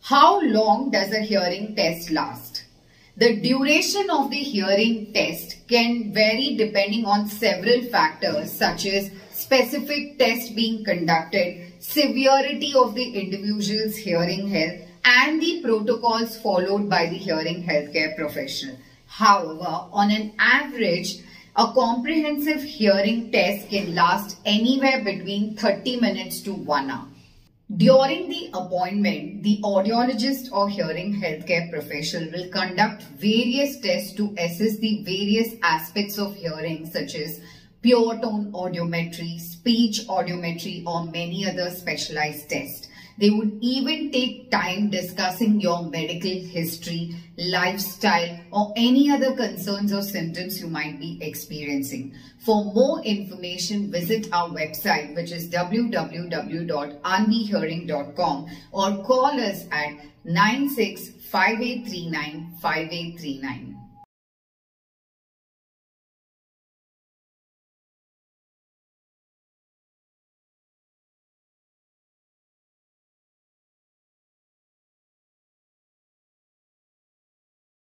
How long does a hearing test last? The duration of the hearing test can vary depending on several factors such as specific test being conducted, severity of the individual's hearing health, and the protocols followed by the hearing healthcare professional. However, on an average, a comprehensive hearing test can last anywhere between 30 minutes to 1 hour. During the appointment, the audiologist or hearing healthcare professional will conduct various tests to assess the various aspects of hearing such as pure tone audiometry, speech audiometry, or many other specialized tests. They would even take time discussing your medical history, lifestyle, or any other concerns or symptoms you might be experiencing. For more information, visit our website, which is www.aanvihearing.com, or call us at 965839 5839.